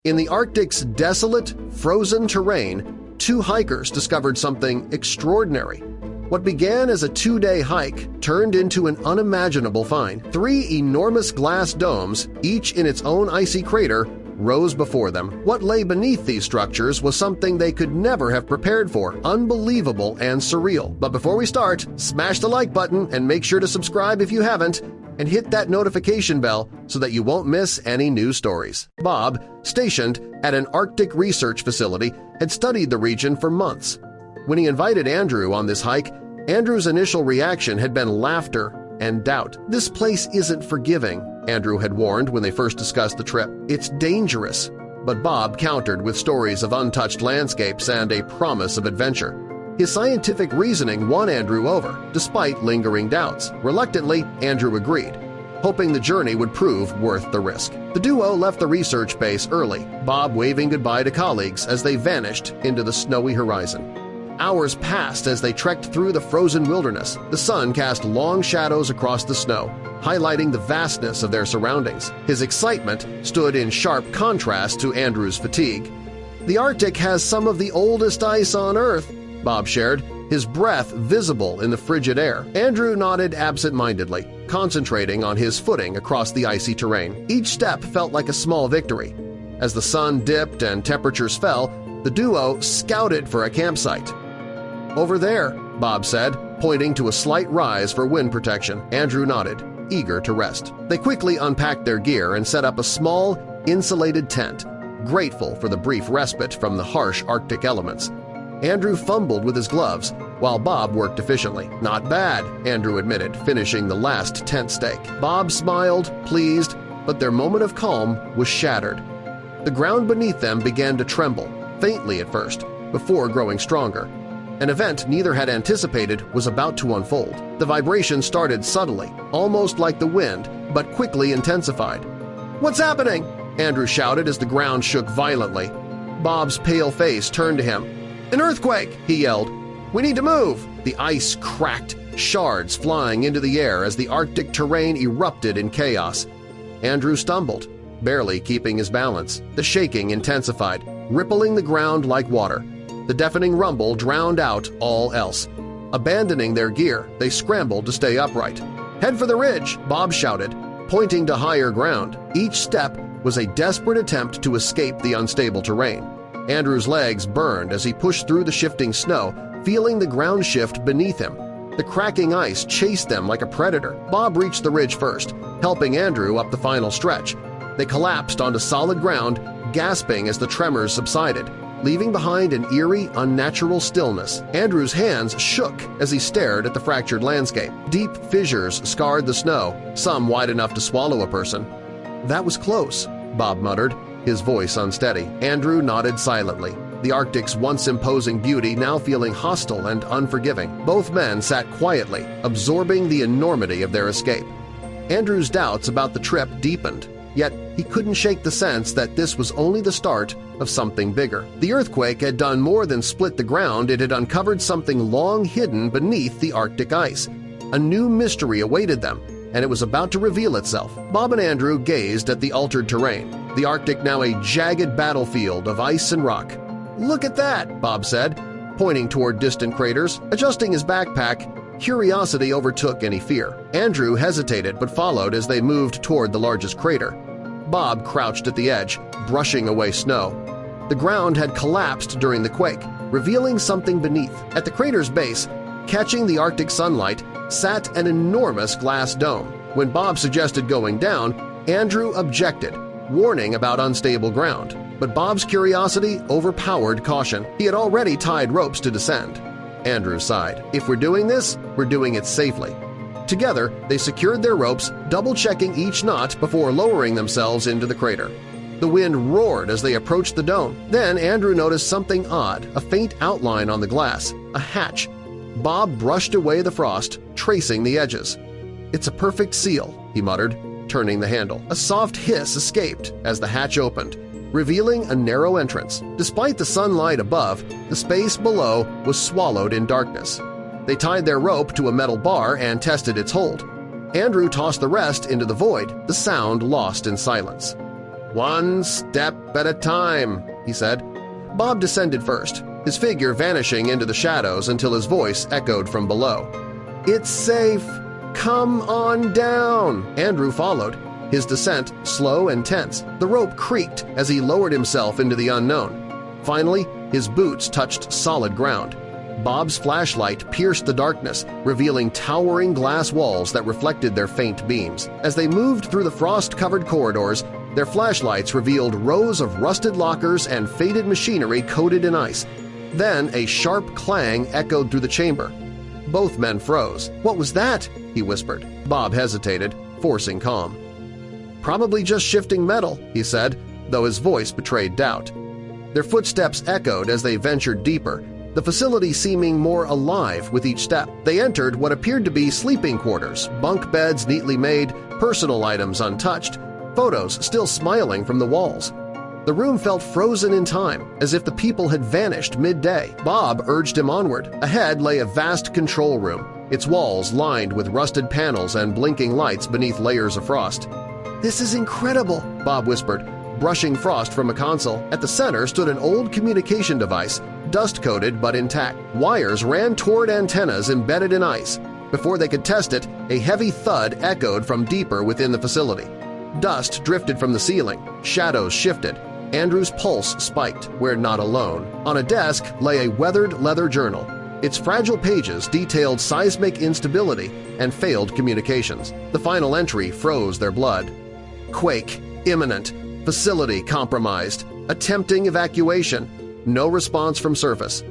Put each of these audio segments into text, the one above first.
In the Arctic's desolate, frozen terrain, two hikers discovered something extraordinary. What began as a 2-day hike turned into an unimaginable find. 3 enormous glass domes, each in its own icy crater, rose before them. What lay beneath these structures was something they could never have prepared for, unbelievable and surreal. But before we start, smash the like button and make sure to subscribe if you haven't, and hit that notification bell so that you won't miss any new stories. Bob, stationed at an Arctic research facility, had studied the region for months. When he invited Andrew on this hike, Andrew's initial reaction had been laughter and doubt. "This place isn't forgiving," Andrew had warned when they first discussed the trip. "It's dangerous." But Bob countered with stories of untouched landscapes and a promise of adventure. His scientific reasoning won Andrew over, despite lingering doubts. Reluctantly, Andrew agreed, hoping the journey would prove worth the risk. The duo left the research base early, Bob waving goodbye to colleagues as they vanished into the snowy horizon. Hours passed as they trekked through the frozen wilderness. The sun cast long shadows across the snow, highlighting the vastness of their surroundings. His excitement stood in sharp contrast to Andrew's fatigue. "The Arctic has some of the oldest ice on Earth," Bob shared, his breath visible in the frigid air. Andrew nodded absent-mindedly, concentrating on his footing across the icy terrain. Each step felt like a small victory. As the sun dipped and temperatures fell, the duo scouted for a campsite. "Over there," Bob said, pointing to a slight rise for wind protection. Andrew nodded, eager to rest. They quickly unpacked their gear and set up a small, insulated tent, grateful for the brief respite from the harsh Arctic elements. Andrew fumbled with his gloves, while Bob worked efficiently. "Not bad," Andrew admitted, finishing the last tent stake. Bob smiled, pleased, but their moment of calm was shattered. The ground beneath them began to tremble, faintly at first, before growing stronger. An event neither had anticipated was about to unfold. The vibration started subtly, almost like the wind, but quickly intensified. "What's happening?" Andrew shouted as the ground shook violently. Bob's pale face turned to him. "An earthquake!" he yelled. "We need to move!" The ice cracked, shards flying into the air as the Arctic terrain erupted in chaos. Andrew stumbled, barely keeping his balance. The shaking intensified, rippling the ground like water. The deafening rumble drowned out all else. Abandoning their gear, they scrambled to stay upright. "Head for the ridge!" Bob shouted, pointing to higher ground. Each step was a desperate attempt to escape the unstable terrain. Andrew's legs burned as he pushed through the shifting snow, feeling the ground shift beneath him. The cracking ice chased them like a predator. Bob reached the ridge first, helping Andrew up the final stretch. They collapsed onto solid ground, gasping as the tremors subsided, leaving behind an eerie, unnatural stillness. Andrew's hands shook as he stared at the fractured landscape. Deep fissures scarred the snow, some wide enough to swallow a person. "That was close," Bob muttered, his voice unsteady. Andrew nodded silently, the Arctic's once imposing beauty now feeling hostile and unforgiving. Both men sat quietly, absorbing the enormity of their escape. Andrew's doubts about the trip deepened, yet he couldn't shake the sense that this was only the start of something bigger. The earthquake had done more than split the ground, it had uncovered something long hidden beneath the Arctic ice. A new mystery awaited them, and it was about to reveal itself. Bob and Andrew gazed at the altered terrain, the Arctic now a jagged battlefield of ice and rock. "Look at that," Bob said, pointing toward distant craters. Adjusting his backpack, curiosity overtook any fear. Andrew hesitated but followed as they moved toward the largest crater. Bob crouched at the edge, brushing away snow. The ground had collapsed during the quake, revealing something beneath. At the crater's base, catching the Arctic sunlight, sat an enormous glass dome. When Bob suggested going down, Andrew objected, warning about unstable ground. But Bob's curiosity overpowered caution. He had already tied ropes to descend. Andrew sighed. "If we're doing this, we're doing it safely." Together, they secured their ropes, double-checking each knot before lowering themselves into the crater. The wind roared as they approached the dome. Then Andrew noticed something odd, a faint outline on the glass, a hatch. Bob brushed away the frost, tracing the edges. "It's a perfect seal," he muttered, turning the handle. A soft hiss escaped as the hatch opened, revealing a narrow entrance. Despite the sunlight above, the space below was swallowed in darkness. They tied their rope to a metal bar and tested its hold. Andrew tossed the rest into the void, the sound lost in silence. "One step at a time," he said. Bob descended first, his figure vanishing into the shadows until his voice echoed from below. "It's safe! Come on down!" Andrew followed, his descent slow and tense. The rope creaked as he lowered himself into the unknown. Finally, his boots touched solid ground. Bob's flashlight pierced the darkness, revealing towering glass walls that reflected their faint beams. As they moved through the frost-covered corridors, their flashlights revealed rows of rusted lockers and faded machinery coated in ice. Then a sharp clang echoed through the chamber. Both men froze. "What was that?" he whispered. Bob hesitated, forcing calm. "Probably just shifting metal," he said, though his voice betrayed doubt. Their footsteps echoed as they ventured deeper, the facility seeming more alive with each step. They entered what appeared to be sleeping quarters, bunk beds neatly made, personal items untouched, photos still smiling from the walls. The room felt frozen in time, as if the people had vanished midday. Bob urged him onward. Ahead lay a vast control room, its walls lined with rusted panels and blinking lights beneath layers of frost. "This is incredible," Bob whispered, brushing frost from a console. At the center stood an old communication device, dust-coated but intact. Wires ran toward antennas embedded in ice. Before they could test it, a heavy thud echoed from deeper within the facility. Dust drifted from the ceiling. Shadows shifted. Andrew's pulse spiked, where not alone. On a desk lay a weathered leather journal. Its fragile pages detailed seismic instability and failed communications. The final entry froze their blood. "Quake. Imminent. Facility compromised. Attempting evacuation. No response from surface."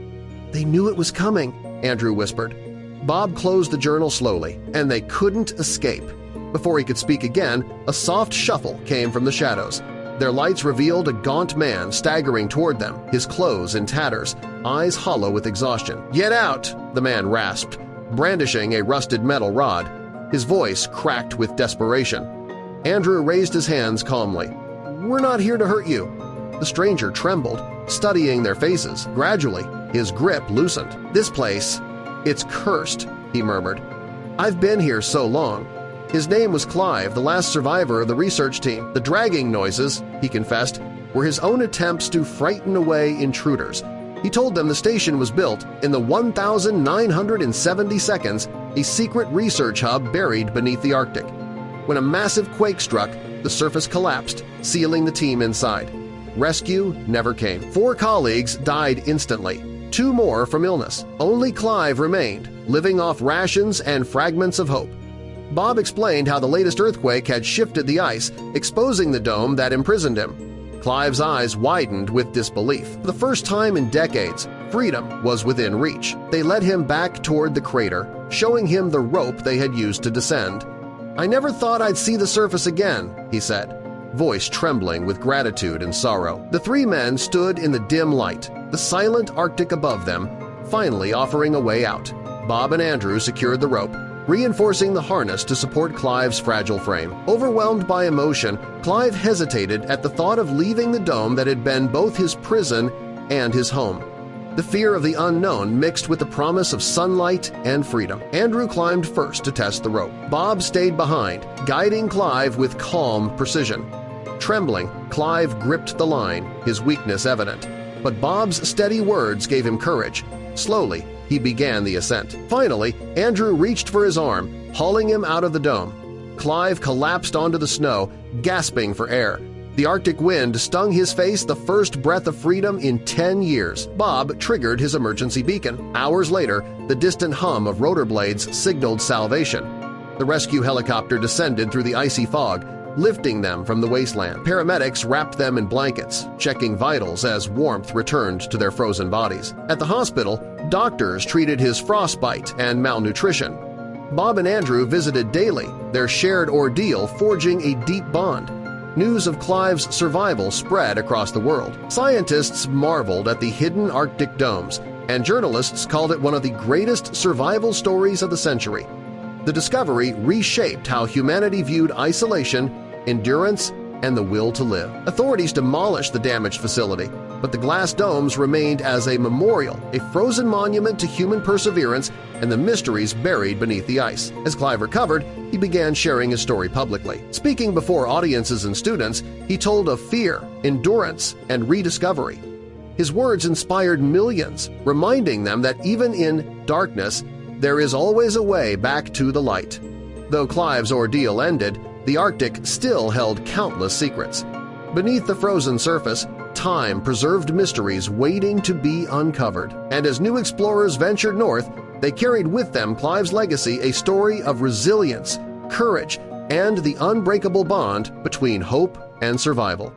"They knew it was coming," Andrew whispered. Bob closed the journal slowly, and they couldn't escape. Before he could speak again, a soft shuffle came from the shadows. Their lights revealed a gaunt man staggering toward them, his clothes in tatters, eyes hollow with exhaustion. "Get out!" the man rasped, brandishing a rusted metal rod. His voice cracked with desperation. Andrew raised his hands calmly. "We're not here to hurt you." The stranger trembled, studying their faces. Gradually, his grip loosened. "This place, it's cursed," he murmured. "I've been here so long." His name was Clive, the last survivor of the research team. The dragging noises, he confessed, were his own attempts to frighten away intruders. He told them the station was built in the 1,970 seconds, a secret research hub buried beneath the Arctic. When a massive quake struck, the surface collapsed, sealing the team inside. Rescue never came. 4 colleagues died instantly, 2 more from illness. Only Clive remained, living off rations and fragments of hope. Bob explained how the latest earthquake had shifted the ice, exposing the dome that imprisoned him. Clive's eyes widened with disbelief. For the first time in decades, freedom was within reach. They led him back toward the crater, showing him the rope they had used to descend. "I never thought I'd see the surface again," he said, voice trembling with gratitude and sorrow. The 3 men stood in the dim light, the silent Arctic above them, finally offering a way out. Bob and Andrew secured the rope, reinforcing the harness to support Clive's fragile frame. Overwhelmed by emotion, Clive hesitated at the thought of leaving the dome that had been both his prison and his home. The fear of the unknown mixed with the promise of sunlight and freedom. Andrew climbed first to test the rope. Bob stayed behind, guiding Clive with calm precision. Trembling, Clive gripped the line, his weakness evident. But Bob's steady words gave him courage. Slowly, he began the ascent. Finally, Andrew reached for his arm, hauling him out of the dome. Clive collapsed onto the snow, gasping for air. The Arctic wind stung his face, the first breath of freedom in 10 years. Bob triggered his emergency beacon. Hours later, the distant hum of rotor blades signaled salvation. The rescue helicopter descended through the icy fog, lifting them from the wasteland. Paramedics wrapped them in blankets, checking vitals as warmth returned to their frozen bodies. At the hospital, doctors treated his frostbite and malnutrition. Bob and Andrew visited daily, their shared ordeal forging a deep bond. News of Clive's survival spread across the world. Scientists marveled at the hidden Arctic domes, and journalists called it one of the greatest survival stories of the century. The discovery reshaped how humanity viewed isolation, endurance, and the will to live. Authorities demolished the damaged facility, but the glass domes remained as a memorial, a frozen monument to human perseverance and the mysteries buried beneath the ice. As Clive recovered, he began sharing his story publicly. Speaking before audiences and students, he told of fear, endurance, and rediscovery. His words inspired millions, reminding them that even in darkness, there is always a way back to the light. Though Clive's ordeal ended, the Arctic still held countless secrets. Beneath the frozen surface, time preserved mysteries waiting to be uncovered, and as new explorers ventured north, they carried with them Clive's legacy, a story of resilience, courage, and the unbreakable bond between hope and survival.